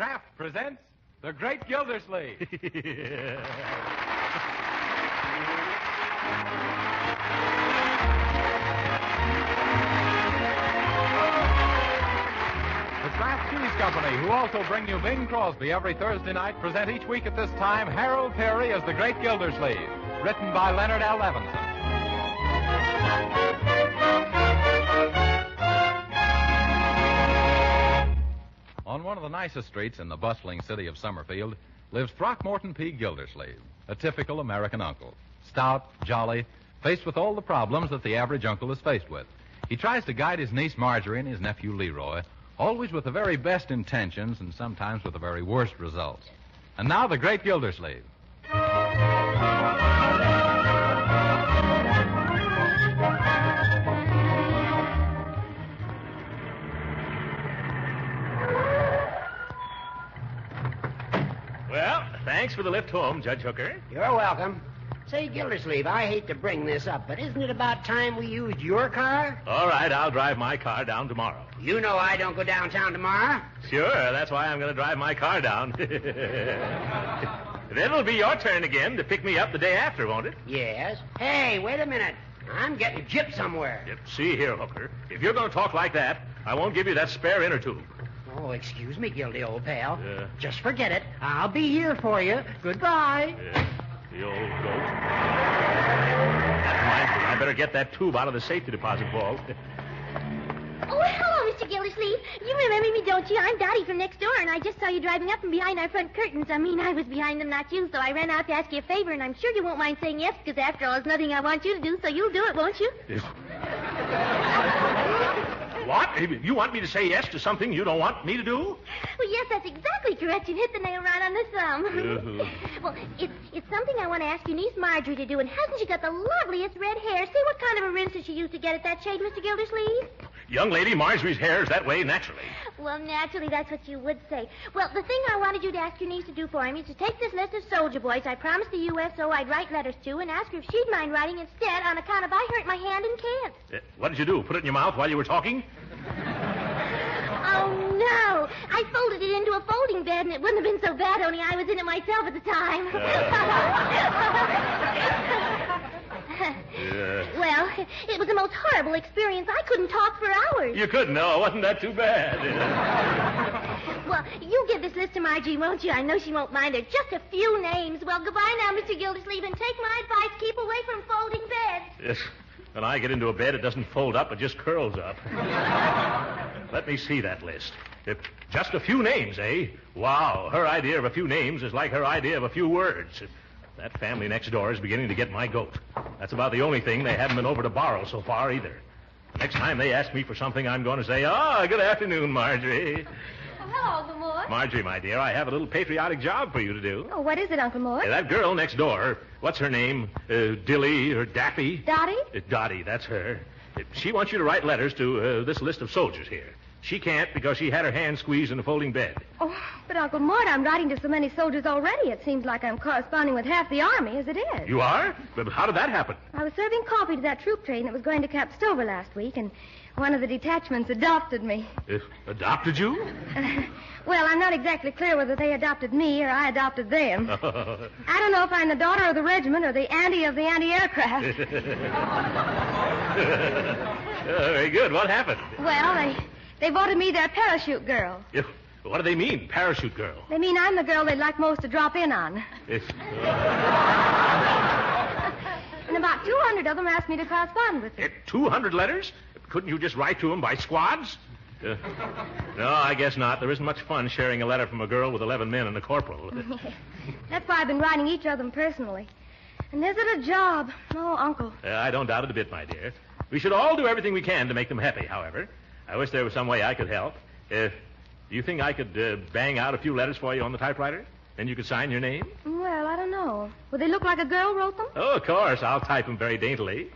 Kraft presents The Great Gildersleeve. The Kraft Cheese Company, who also bring you Bing Crosby every Thursday night, present each week at this time Harold Peary as The Great Gildersleeve, written by Leonard L. Levinson. On one of the nicest streets in the bustling city of Summerfield lives Throckmorton P. Gildersleeve, a typical American uncle. Stout, jolly, faced with all the problems that the average uncle is faced with. He tries to guide his niece Marjorie and his nephew Leroy, always with the very best intentions and sometimes with the very worst results. And now, the Great Gildersleeve. Well, thanks for the lift home, Judge Hooker. You're welcome. Say, Gildersleeve, I hate to bring this up, but isn't it about time we used your car? All right, I'll drive my car down tomorrow. You know I don't go downtown tomorrow. Sure, that's why I'm going to drive my car down. Then it'll be your turn again to pick me up the day after, won't it? Yes. Hey, wait a minute. I'm getting gypped somewhere. Yep. See here, Hooker. If you're going to talk like that, I won't give you that spare inner tube. Oh, excuse me, Gildy, old pal. Just forget it. I'll be here for you. Goodbye. The old goat. That reminds me, I better get that tube out of the safety deposit vault. Oh, hello, Mr. Gildersleeve. You remember me, don't you? I'm Dottie from next door, and I just saw you driving up from behind our front curtains. I mean, I was behind them, not you, so I ran out to ask you a favor, and I'm sure you won't mind saying yes, because after all, there's nothing I want you to do, so you'll do it, won't you? What? You want me to say yes to something you don't want me to do? Well, yes, that's exactly correct. You hit the nail right on the thumb. Well, it's something I want to ask your niece Marjorie to do, and hasn't she got the loveliest red hair? See what kind of a rinse does she use to get at that shade, Mr. Gildersleeve? Young lady, Marjorie's hair is that way naturally. Well, naturally, that's what you would say. Well, the thing I wanted you to ask your niece to do for him is to take this list of soldier boys I promised the USO I'd write letters to and ask her if she'd mind writing instead on account of I hurt my hand and can't. What did you do? Put it in your mouth while you were talking? Oh, no. I folded it into a folding bed, and it wouldn't have been so bad, only I was in it myself at the time. Well, it was the most horrible experience. I couldn't talk for hours. You couldn't? No, wasn't that too bad? Well, you give this list to Marjorie, won't you? I know she won't mind it. Just a few names. Well, goodbye now, Mr. Gildersleeve, and take my advice. Keep away from folding beds. Yes. When I get into a bed, it doesn't fold up, it just curls up. Let me see that list. Just a few names, eh? Wow, her idea of a few names is like her idea of a few words. That family next door is beginning to get my goat. That's about the only thing they haven't been over to borrow so far, either. Next time they ask me for something, I'm going to say, good afternoon, Marjorie. Oh, hello, Uncle Mort. Marjorie, my dear, I have a little patriotic job for you to do. Oh, what is it, Uncle Mort? That girl next door, what's her name? Dilly or Daffy? Dottie? Dottie, that's her. She wants you to write letters to this list of soldiers here. She can't because she had her hand squeezed in a folding bed. Oh, but Uncle Mort, I'm writing to so many soldiers already. It seems like I'm corresponding with half the army as it is. You are? But how did that happen? I was serving coffee to that troop train that was going to Camp Stover last week, and one of the detachments adopted me. Adopted you? Well, I'm not exactly clear whether they adopted me or I adopted them. I don't know if I'm the daughter of the regiment or the auntie of the anti-aircraft. Very good. What happened? Well, they voted me their parachute girl. What do they mean, parachute girl? They mean I'm the girl they'd like most to drop in on. And about 200 of them asked me to correspond with them. 200 letters? Couldn't you just write to them by squads? No, I guess not. There isn't much fun sharing a letter from a girl with 11 men and a corporal. That's why I've been writing each of them personally. And is it a job? Oh, Uncle. I don't doubt it a bit, my dear. We should all do everything we can to make them happy, however. I wish there was some way I could help. Do you think I could bang out a few letters for you on the typewriter? Then you could sign your name? Well, I don't know. Would they look like a girl wrote them? Oh, of course. I'll type them very daintily.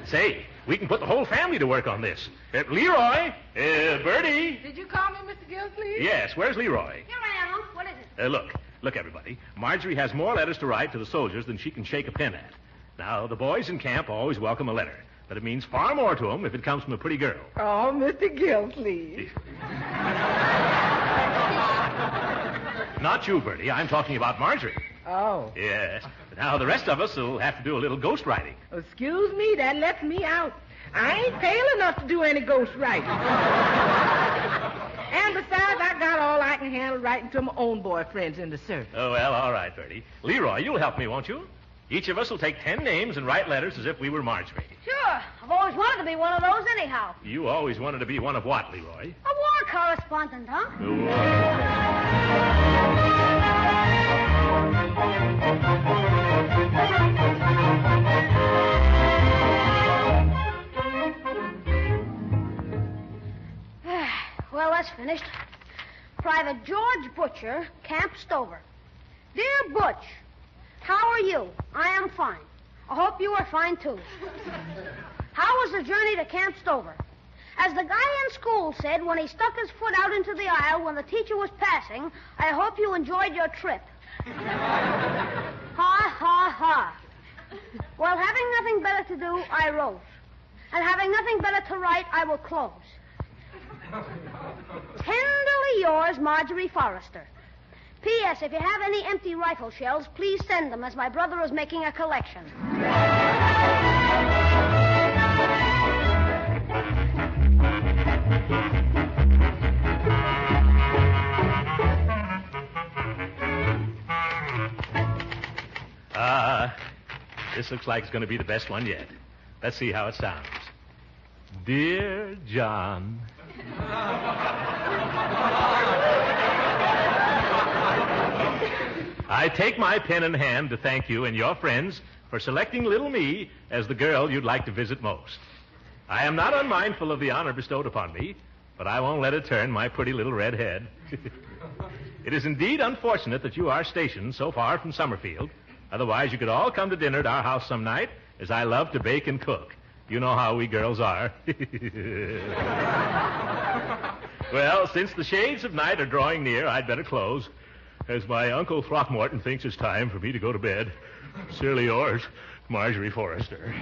Say, we can put the whole family to work on this. Leroy, Bertie. Did you call me, Mr. Gildersleeve? Yes, where's Leroy? Here I am. What is it? Look, everybody. Marjorie has more letters to write to the soldiers than she can shake a pen at. Now, the boys in camp always welcome a letter. but it means far more to him if it comes from a pretty girl. Oh, Mr. Gildersleeve. Not you, Bertie. I'm talking about Marjorie. Oh. Yes. Now, the rest of us will have to do a little ghost writing. Excuse me, that lets me out. I ain't pale enough to do any ghost writing. And besides, I got all I can handle writing to my own boyfriends in the service. Oh, well, all right, Bertie. Leroy, you'll help me, won't you? Each of us will take 10 names and write letters as if we were Marjorie. Sure. I've always wanted to be one of those anyhow. You always wanted to be one of what, Leroy? A war correspondent, huh? Well, that's finished. Private George Butcher, Camp Stover. Dear Butch, how are you? I am fine. I hope you are fine, too. How was the journey to Camp Stover? As the guy in school said when he stuck his foot out into the aisle when the teacher was passing, I hope you enjoyed your trip. Ha, ha, ha. Well, having nothing better to do, I wrote. And having nothing better to write, I will close. Tenderly yours, Marjorie Forrester. P.S. If you have any empty rifle shells, please send them, as my brother is making a collection. This looks like it's going to be the best one yet. Let's see how it sounds. Dear John. I take my pen in hand to thank you and your friends for selecting little me as the girl you'd like to visit most. I am not unmindful of the honor bestowed upon me, but I won't let it turn my pretty little red head. It is indeed unfortunate that you are stationed so far from Summerfield. Otherwise, you could all come to dinner at our house some night, as I love to bake and cook. You know how we girls are. Well, since the shades of night are drawing near, I'd better close, as my Uncle Throckmorton thinks it's time for me to go to bed. Sincerely yours, Marjorie Forrester.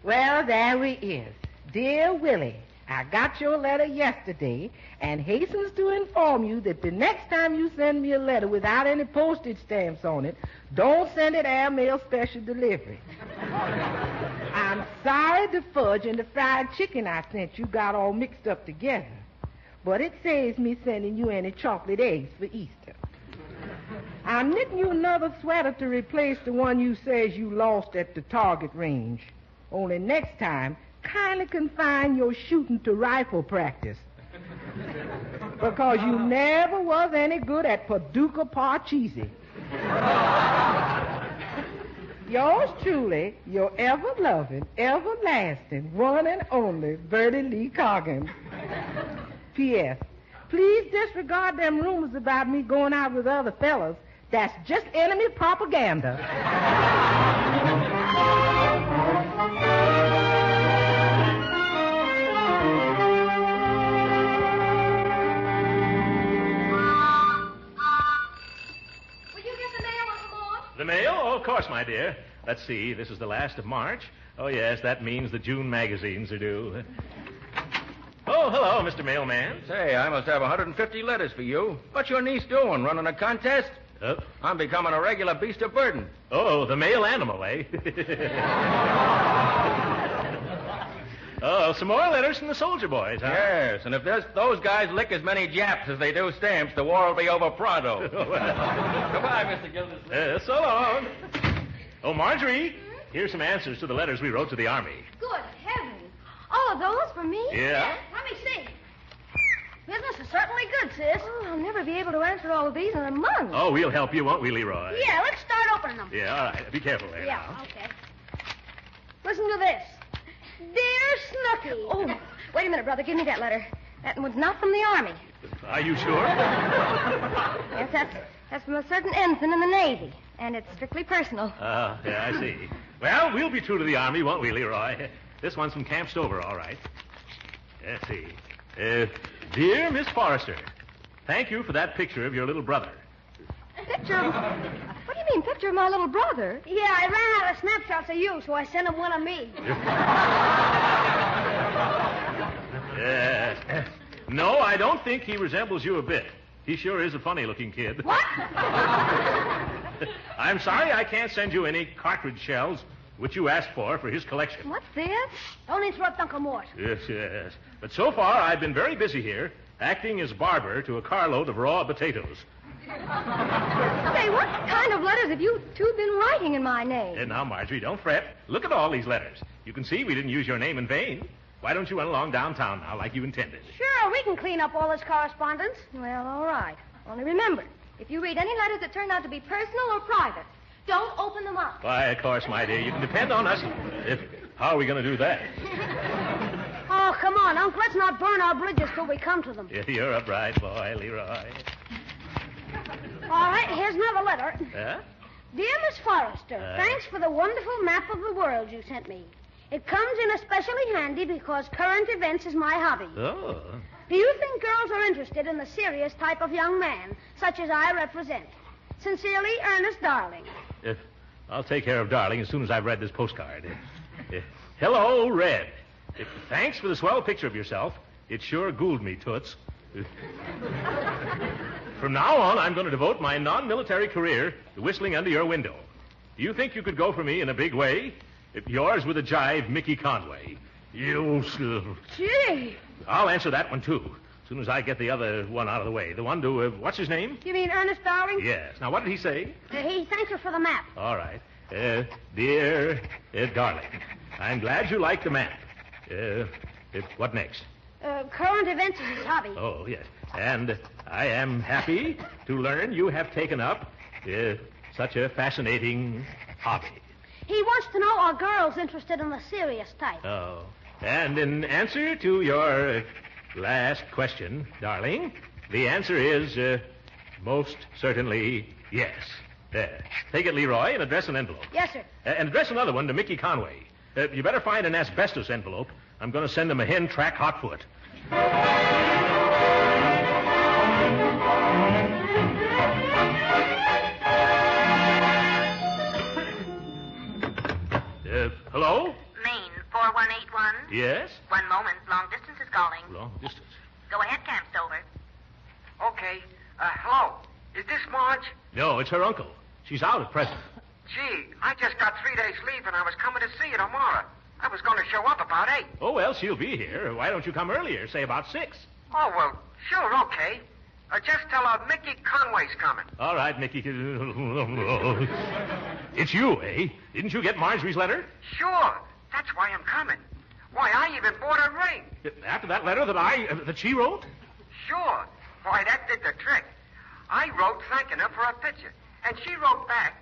Well, there he is. Dear Willie, I got your letter yesterday and hastens to inform you that the next time you send me a letter without any postage stamps on it, don't send it airmail special delivery. I'm sorry the fudge and the fried chicken I sent you got all mixed up together, but it saves me sending you any chocolate eggs for Easter. I'm knitting you another sweater to replace the one you says you lost at the target range. Only next time, kindly confine your shooting to rifle practice. Because you never was any good at Paducah Parcheesi. Yours truly, your ever-loving, everlasting, one and only Bertie Lee Coggins. P.S. Please disregard them rumors about me going out with other fellas. That's just enemy propaganda. The mail? Oh, of course, my dear. Let's see. This is the last of March. Oh, yes, that means the June magazines are due. Oh, hello, Mr. Mailman. Say, I must have 150 letters for you. What's your niece doing? Running a contest? I'm becoming a regular beast of burden. Oh, the male animal, eh? Oh, some more letters from the soldier boys, huh? Yes, and if those guys lick as many Japs as they do stamps, the war will be over pronto. Goodbye, Mr. Gildersleeve. So long. Oh, Marjorie, here's some answers to the letters we wrote to the Army. Good heavens. All of those for me? Yeah? Let me see. Business is certainly good, sis. Oh, I'll never be able to answer all of these in a month. Oh, we'll help you, won't we, Leroy? Yeah, let's start opening them. Yeah, all right. Be careful there. Yeah, now. okay. Listen to this. Dear Snooky. Oh, wait a minute, brother. Give me that letter. That one's not from the Army. Are you sure? Yes, that's from a certain ensign in the Navy, and it's strictly personal. Yeah, I see. Well, we'll be true to the Army, won't we, Leroy? This one's from Camp Stover, all right. Let's see. Dear Miss Forrester, thank you for that picture of your little brother. Picture of... What do you mean, picture of my little brother? Yeah, I ran out of snapshots of you, so I sent him one of me. Yes. No, I don't think he resembles you a bit. He sure is a funny-looking kid. What? I'm sorry I can't send you any cartridge shells, which you asked for his collection. What's this? Don't interrupt Uncle Mort. Yes. But so far, I've been very busy here, acting as barber to a carload of raw potatoes. Say, what kind of letters have you two been writing in my name? And now, Marjorie, don't fret. Look at all these letters. You can see we didn't use your name in vain. Why don't you run along downtown now like you intended? Sure, we can clean up all this correspondence. Well, all right. Only remember, if you read any letters that turn out to be personal or private, don't open them up. Why, of course, my dear. You can depend on us. How are we going to do that? Oh, come on, Unc. Let's not burn our bridges till we come to them. You're a bright boy, Leroy. All right, here's another letter. Huh? Dear Miss Forrester, thanks for the wonderful map of the world you sent me. It comes in especially handy because current events is my hobby. Oh. Do you think girls are interested in the serious type of young man, such as I represent? Sincerely, Ernest Darling. I'll take care of Darling as soon as I've read this postcard. Hello, Red. Thanks for the swell picture of yourself. It sure ghouled me, Toots. From now on, I'm going to devote my non-military career to whistling under your window. Do you think you could go for me in a big way? Yours with a jive, Mickey Conway. You... Gee. I'll answer that one, too, as soon as I get the other one out of the way. The one to... what's his name? You mean Ernest Darling? Yes. Now, what did he say? He thanks you for the map. All right. Dear Darling, I'm glad you like the map. What next? Current events is his hobby. Oh, yes. And I am happy to learn you have taken up such a fascinating hobby. He wants to know are girls interested in the serious type. Oh. And in answer to your last question, darling, the answer is most certainly yes. Take it, Leroy, and address an envelope. Yes, sir. And address another one to Mickey Conway. You better find an asbestos envelope. I'm going to send him a hen track hotfoot. Hello? Maine, 4181. Yes? One moment. Long distance is calling. Long distance. Go ahead, Camp Stover. Okay. Hello. Is this Marge? No, it's her uncle. She's out at present. Gee, I just got 3 days leave and I was coming to see you tomorrow. I was going to show up about 8. Oh, well, she'll be here. Why don't you come earlier, say about 6? Oh, well, sure, okay. Just tell her Mickey Conway's coming. All right, Mickey. It's you, eh? Didn't you get Marjorie's letter? Sure. That's why I'm coming. Why, I even bought a ring. After that letter that she wrote? Sure. Why, that did the trick. I wrote thanking her for a picture. And she wrote back,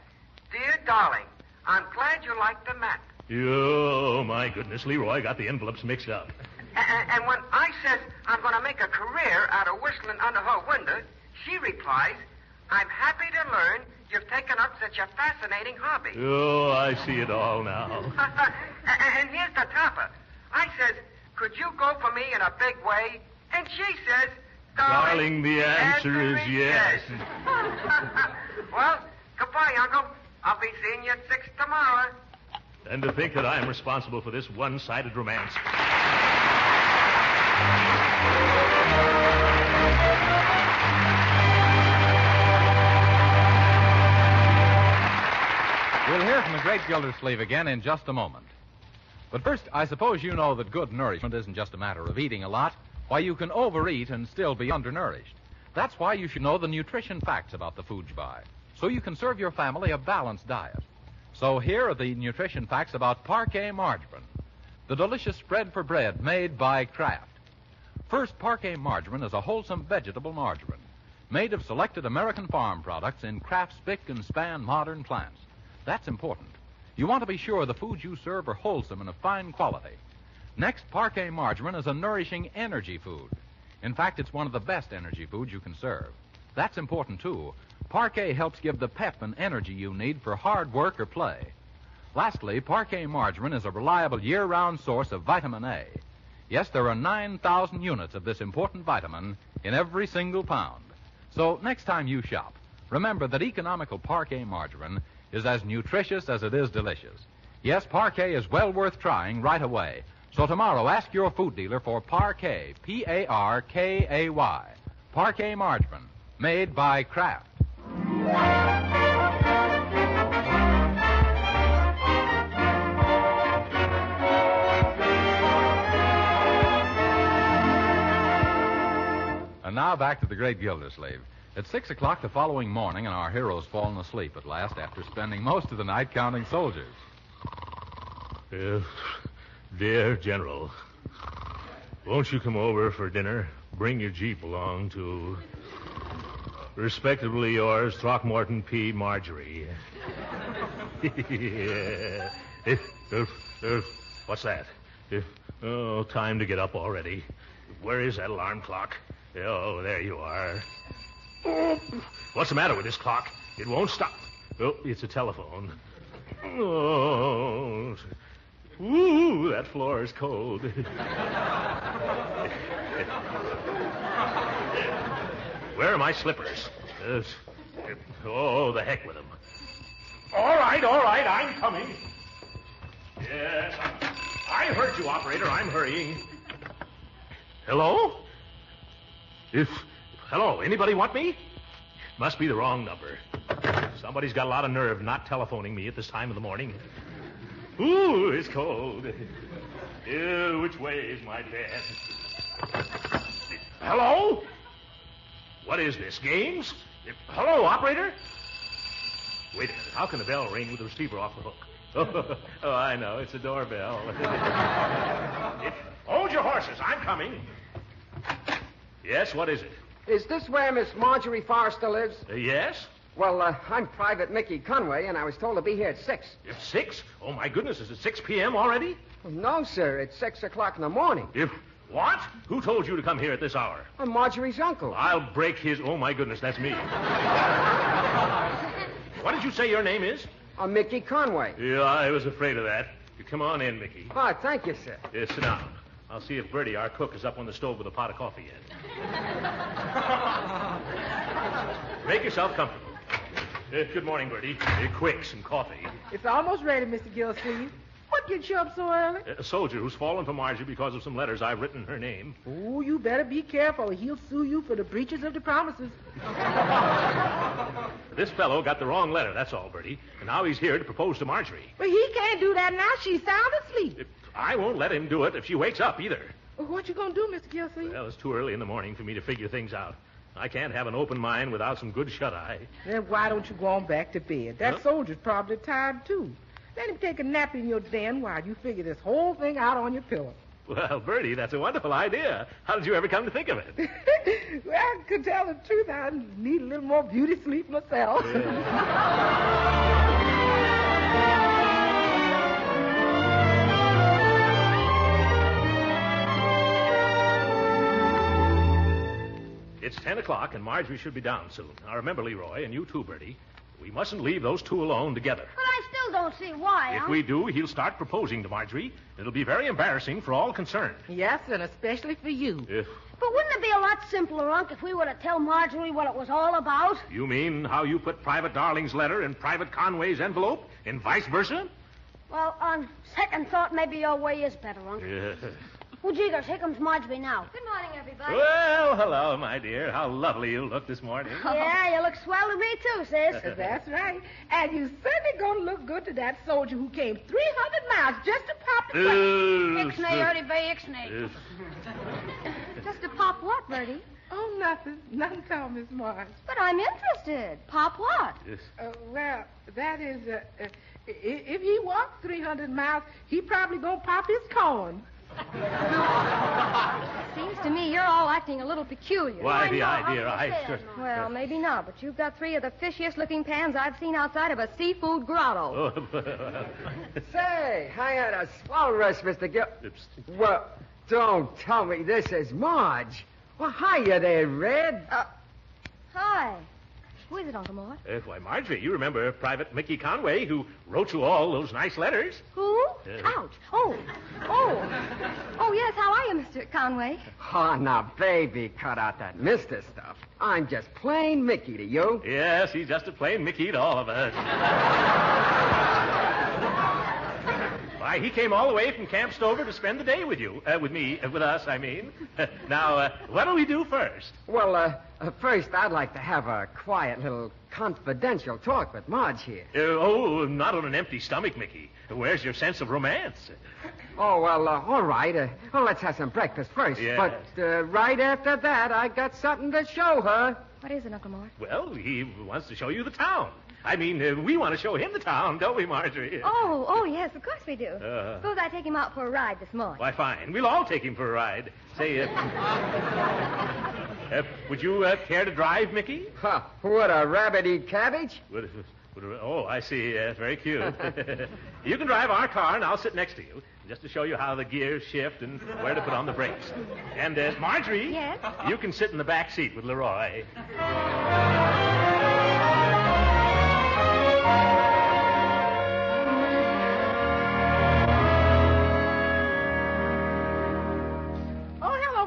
Dear Darling, I'm glad you like the map. Oh, my goodness. Leroy got the envelopes mixed up. And when I says I'm going to make a career out of whistling under her window, she replies, I'm happy to learn you've taken up such a fascinating hobby. Oh, I see it all now. And here's the topper. I says, could you go for me in a big way? And she says, Darling, the answer is yes. Well, goodbye, Uncle. I'll be seeing you at 6 tomorrow. And to think that I am responsible for this one-sided romance. We'll hear from the great Gildersleeve again in just a moment. But first, I suppose you know that good nourishment isn't just a matter of eating a lot. Why, you can overeat and still be undernourished. That's why you should know the nutrition facts about the food you buy, so you can serve your family a balanced diet. So here are the nutrition facts about Parquet margarine, the delicious spread for bread made by Kraft. First, Parquet margarine is a wholesome vegetable margarine made of selected American farm products in Kraft spick and span modern plants. That's important. You want to be sure the foods you serve are wholesome and of fine quality. Next, Parquet margarine is a nourishing energy food. In fact, it's one of the best energy foods you can serve. That's important, too. Parquet helps give the pep and energy you need for hard work or play. Lastly, Parquet margarine is a reliable year-round source of vitamin A. Yes, there are 9,000 units of this important vitamin in every single pound. So next time you shop, remember that economical Parquet margarine is as nutritious as it is delicious. Yes, Parquet is well worth trying right away. So tomorrow, ask your food dealer for Parquet, P-A-R-K-A-Y. Parquet margarine, made by Kraft. And now back to the great Gildersleeve. It's 6 o'clock the following morning, and our hero's fallen asleep at last after spending most of the night counting soldiers. Dear General, won't you come over for dinner? Bring your Jeep along to... Respectably yours, Throckmorton P. Marjorie. What's that? Time to get up already. Where is that alarm clock? Oh, there you are. Oh, what's the matter with this clock? It won't stop. Oh, it's a telephone. Oh, ooh, that floor is cold. Where are my slippers? The heck with them. All right, I'm coming. Yes, I heard you, operator. I'm hurrying. Hello? Hello, anybody want me? Must be the wrong number. Somebody's got a lot of nerve not telephoning me at this time of the morning. Ooh, it's cold. Which way is my bed? Hello? What is this, games? Hello, operator? Wait a minute, how can the bell ring with the receiver off the hook? Oh, I know, it's a doorbell. Hold your horses, I'm coming. Yes, what is it? Is this where Miss Marjorie Forrester lives? Yes? Well, I'm Private Mickey Conway, and I was told to be here at 6. It's 6? Oh, my goodness, is it 6 p.m. already? No, sir, it's 6 o'clock in the morning. What? Who told you to come here at this hour? I'm Marjorie's uncle. I'll break his... Oh, my goodness, that's me. What did you say your name is? Mickey Conway. Yeah, I was afraid of that. You come on in, Mickey. Oh, thank you, sir. Sit down. I'll see if Bertie, our cook, is up on the stove with a pot of coffee yet. Make yourself comfortable. Good morning, Bertie. Quick, some coffee. It's almost ready, Mr. Gildersleeve. What gets you up so early? A soldier who's fallen for Marjorie because of some letters I've written in her name. Oh, you better be careful. He'll sue you for the breaches of the promises. This fellow got the wrong letter, that's all, Bertie. And now he's here to propose to Marjorie. But he can't do that now. She's sound asleep. I won't let him do it if she wakes up either. Well, what you gonna do, Mr. Gildersleeve? Well, it's too early in the morning for me to figure things out. I can't have an open mind without some good shut-eye. Then why don't you go on back to bed? That soldier's probably tired, too. Let him take a nap in your den while you figure this whole thing out on your pillow. Well, Bertie, that's a wonderful idea. How did you ever come to think of it? Well, to tell the truth, I need a little more beauty sleep myself. It's 10 o'clock, and Marjorie should be down soon. Now, remember, Leroy, and you too, Bertie, we mustn't leave those two alone together. But I still don't see why, If we do, he'll start proposing to Marjorie. It'll be very embarrassing for all concerned. Yes, and especially for you. But wouldn't it be a lot simpler, Unc, if we were to tell Marjorie what it was all about? You mean how you put Private Darling's letter in Private Conway's envelope, and vice versa? Well, on second thought, maybe your way is better, Unc. Well, Jeegers, here comes Marjorie now. Good morning, everybody. Well, hello, my dear. How lovely you look this morning. Yeah, you look swell to me, too, sis. That's right. And you certainly gonna look good to that soldier who came 300 miles just to pop the Ixnay, Ernie Bay, Ixnay. Just to pop what, Bertie? Oh, nothing. Nothing at all, Miss Morris. But I'm interested. Pop what? Well, that is, if he walked 300 miles, he probably gonna pop his corn. Seems to me you're all acting a little peculiar. Why, the idea, Well, maybe not, but you've got 3 of the fishiest-looking pans I've seen outside of a seafood grotto. Say, I had a swell rest, Mr. Well, don't tell me this is Marge. Well, hiya there, Red. Hi. Who is it, Uncle Mort? Why, Marjorie, you remember Private Mickey Conway, who wrote you all those nice letters? Who? Ouch. Oh, yes. How are you, Mr. Conway? Oh, now, baby, cut out that mister stuff. I'm just plain Mickey to you. Yes, he's just a plain Mickey to all of us. Why, he came all the way from Camp Stover to spend the day with you. With us, I mean. Now, what'll we do first? Well, first, I'd like to have a quiet little confidential talk with Marge here. Not on an empty stomach, Mickey. Where's your sense of romance? Oh, well, all right. Let's have some breakfast first. Yeah. But right after that, I got something to show her. What is it, Uncle Mort? Well, he wants to show you the town. I mean, we want to show him the town, don't we, Marjorie? Oh, yes, of course we do. Suppose I take him out for a ride this morning. Why, fine. We'll all take him for a ride. Say, would you care to drive, Mickey? Huh, would a rabbit eat cabbage? Oh, I see. Yes, very cute. You can drive our car, and I'll sit next to you, just to show you how the gears shift and where to put on the brakes. And, Marjorie, yes? You can sit in the back seat with Leroy.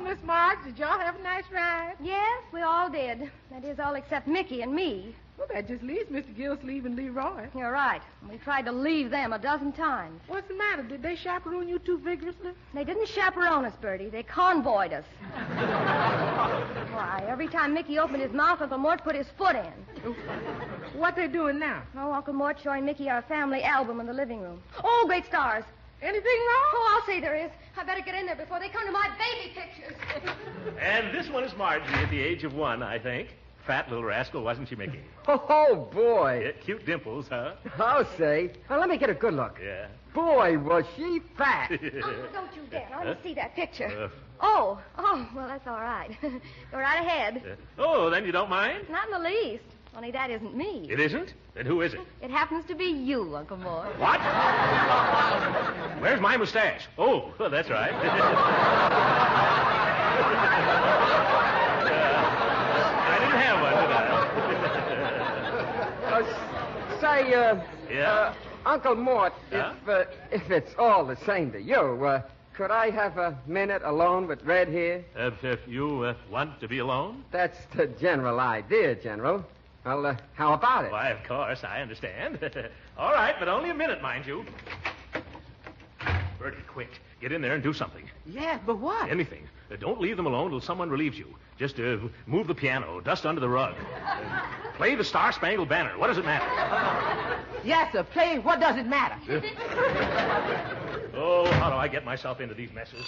Miss Marge, did y'all have a nice ride? Yes, we all did. That is, all except Mickey and me. Well, that just leaves Mr. Gildersleeve and Leroy. You're right. We tried to leave them a dozen times. What's the matter? Did they chaperone you too vigorously? They didn't chaperone us, Bertie. They convoyed us. Why, every time Mickey opened his mouth, Uncle Mort put his foot in. What they doing now? Oh, Uncle Mort showing Mickey our family album in the living room. Oh, great stars. Anything wrong? Oh, I'll say there is. I better get in there before they come to my baby pictures. And this one is Marjorie at the age of 1, I think. Fat little rascal, wasn't she, Mickey? Oh, boy. Yeah, cute dimples, huh? I'll say. Now, let me get a good look. Yeah. Boy, was she fat. Oh, don't you dare. I want to see that picture. Oh, well, that's all right. Go right ahead. Then you don't mind? Not in the least. Only that isn't me. It isn't? Then who is it? It happens to be you, Uncle Mort. What? Where's my mustache? Oh, well, that's right. I didn't have one, did I? Say, Uncle Mort, Huh? if it's all the same to you, could I have a minute alone with Red here? If you want to be alone? That's the general idea, General. Well, how about it? Why, of course, I understand. All right, but only a minute, mind you. Bertie, quick. Get in there and do something. Yeah, but what? Anything. Don't leave them alone till someone relieves you. Just move the piano, dust under the rug. Play the Star-Spangled Banner. What does it matter? Yes, sir. Play What Does It Matter? Oh, how do I get myself into these messes?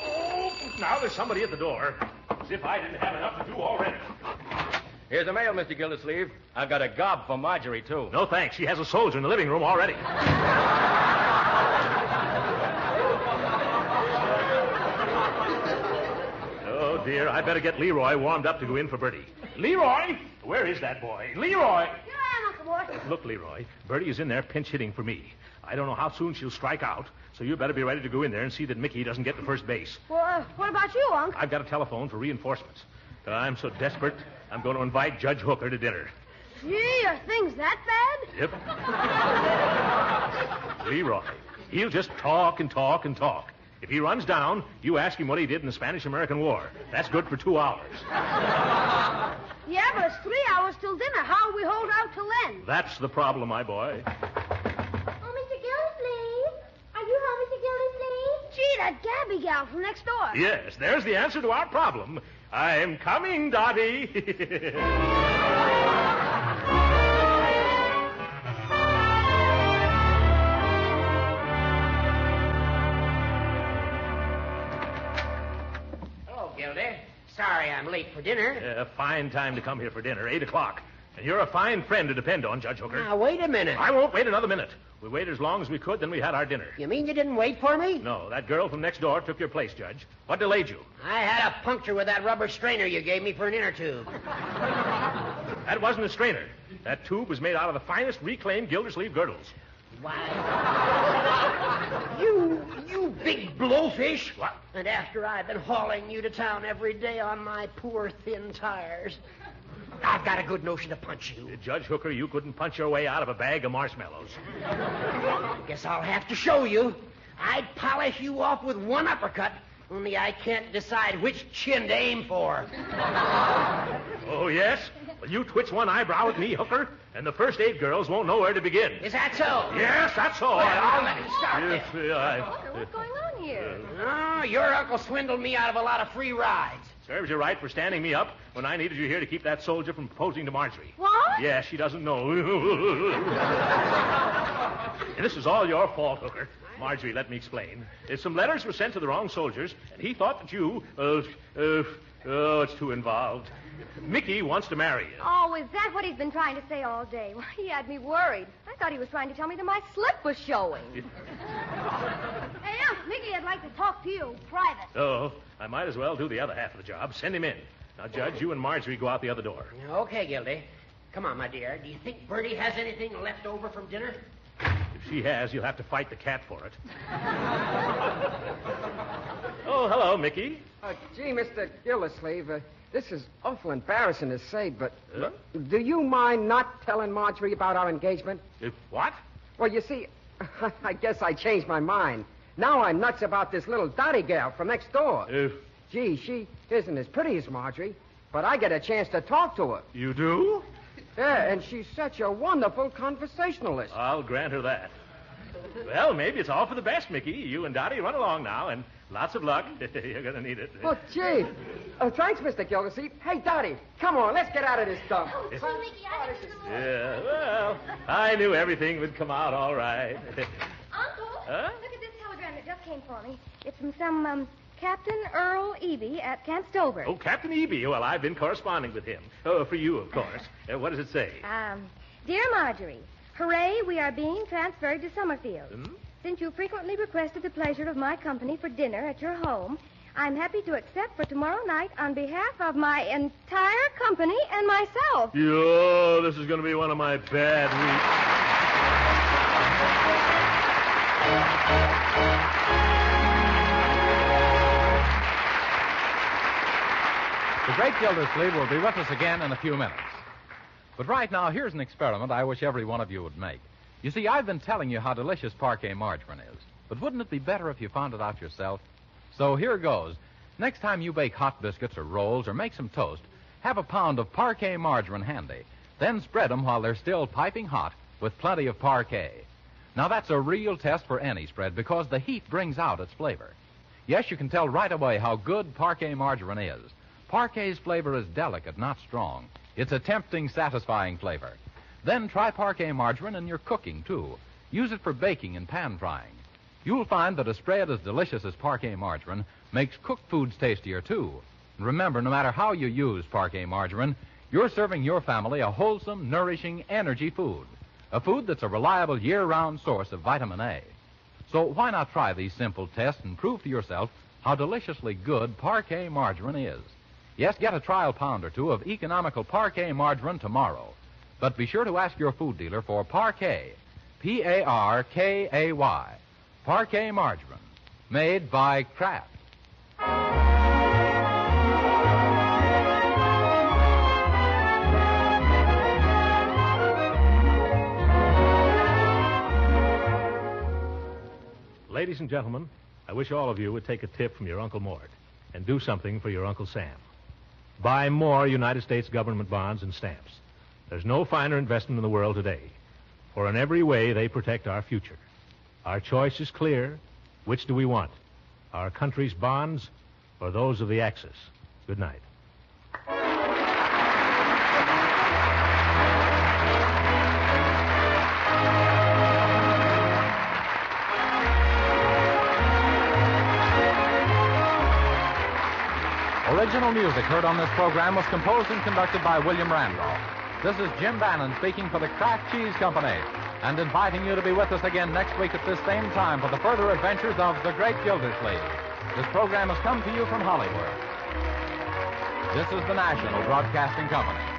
Oh, now there's somebody at the door. As if I didn't have enough to do already. Here's the mail, Mr. Gildersleeve. I've got a gob for Marjorie, too. No, thanks. She has a soldier in the living room already. Oh, dear. I better get Leroy warmed up to go in for Bertie. Leroy! Where is that boy? Leroy! Here I am, Uncle Mort. Look, Leroy, Bertie is in there pinch hitting for me. I don't know how soon she'll strike out, so you better be ready to go in there and see that Mickey doesn't get to first base. Well, what about you, Unc? I've got a telephone for reinforcements. I'm so desperate, I'm going to invite Judge Hooker to dinner. Gee, are things that bad? Yep. Leroy, he'll just talk and talk and talk. If he runs down, you ask him what he did in the Spanish-American War. That's good for 2 hours. Yeah, but it's 3 hours till dinner. How will we hold out till then? That's the problem, my boy. Oh, Mr. Gildersleeve? Are you home, Mr. Gildersleeve? Gee, that Gabby gal from next door. Yes, there's the answer to our problem. I'm coming, Dottie. Hello, Gildy. Sorry I'm late for dinner. A fine time to come here for dinner, 8 o'clock. And you're a fine friend to depend on, Judge Hooker. Now, wait a minute. I won't wait another minute. We waited as long as we could, then we had our dinner. You mean you didn't wait for me? No, that girl from next door took your place, Judge. What delayed you? I had a puncture with that rubber strainer you gave me for an inner tube. That wasn't a strainer. That tube was made out of the finest reclaimed Gildersleeve girdles. Why? You big blowfish. What? And after I've been hauling you to town every day on my poor thin tires. I've got a good notion to punch you. Judge Hooker, you couldn't punch your way out of a bag of marshmallows. Guess I'll have to show you. I'd polish you off with one uppercut, only I can't decide which chin to aim for. Oh, yes? Well, you twitch one eyebrow at me, Hooker, and the first aid girls won't know where to begin. Is that so? Yes, that's so. Well, I'll let you start Yes, Hooker, what's going on here? Oh, your uncle swindled me out of a lot of free rides. Serves you right for standing me up when I needed you here to keep that soldier from proposing to Marjorie. What? Yeah, she doesn't know. And this is all your fault, Hooker. Marjorie, let me explain. Some letters were sent to the wrong soldiers, and he thought that you, it's too involved. Mickey wants to marry you. Oh, is that what he's been trying to say all day? Well, he had me worried. I thought he was trying to tell me that my slip was showing. Hey, Unc, Mickey, I'd like to talk to you, private. Oh, I might as well do the other half of the job. Send him in. Now, Judge, you and Marjorie go out the other door. Okay, Gildy. Come on, my dear. Do you think Bertie has anything left over from dinner? If she has, you'll have to fight the cat for it. Oh, hello, Mickey. Gee, Mr. Gildersleeve, this is awful embarrassing to say, but do you mind not telling Marjorie about our engagement? What? Well, you see, I guess I changed my mind. Now I'm nuts about this little Dottie gal from next door. Gee, she isn't as pretty as Marjorie, but I get a chance to talk to her. You do? Yeah, and she's such a wonderful conversationalist. I'll grant her that. Well, maybe it's all for the best, Mickey. You and Dottie run along now, and lots of luck. You're going to need it. Well, gee. Thanks, Mr. Gildersleeve. Hey, Dottie, come on, let's get out of this dump. Yeah, well, I knew everything would come out all right. Uncle, Huh? look at this telegram that just came for me. It's from some, Captain Earl Eby at Camp Stover. Oh, Captain Eby. Well, I've been corresponding with him. Oh, for you, of course. What does it say? Dear Marjorie, hooray, we are being transferred to Summerfield. Since you frequently requested the pleasure of my company for dinner at your home, I'm happy to accept for tomorrow night on behalf of my entire company and myself. Yo, this is going to be one of my bad The great Gildersleeve will be with us again in a few minutes. But right now, here's an experiment I wish every one of you would make. You see, I've been telling you how delicious parquet margarine is. But wouldn't it be better if you found it out yourself? So here goes. Next time you bake hot biscuits or rolls or make some toast, have a pound of parquet margarine handy. Then spread them while they're still piping hot with plenty of parquet. Now, that's a real test for any spread because the heat brings out its flavor. Yes, you can tell right away how good parquet margarine is. Parquet's flavor is delicate, not strong. It's a tempting, satisfying flavor. Then try parquet margarine in your cooking, too. Use it for baking and pan frying. You'll find that a spread as delicious as parquet margarine makes cooked foods tastier, too. And remember, no matter how you use parquet margarine, you're serving your family a wholesome, nourishing, energy food. A food that's a reliable year-round source of vitamin A. So why not try these simple tests and prove to yourself how deliciously good parquet margarine is? Yes, get a trial pound or two of economical parquet margarine tomorrow. But be sure to ask your food dealer for parquet. P-A-R-K-A-Y. Parquet margarine. Made by Kraft. Ladies and gentlemen, I wish all of you would take a tip from your Uncle Mort and do something for your Uncle Sam. Buy more United States government bonds and stamps. There's no finer investment in the world today, for in every way they protect our future. Our choice is clear. Which do we want? Our country's bonds or those of the Axis? Good night. Original music heard on this program was composed and conducted by William Randolph. This is Jim Bannon speaking for the Kraft Cheese Company and inviting you to be with us again next week at this same time for the further adventures of the great Gildersleeve. This program has come to you from Hollywood. This is the National Broadcasting Company.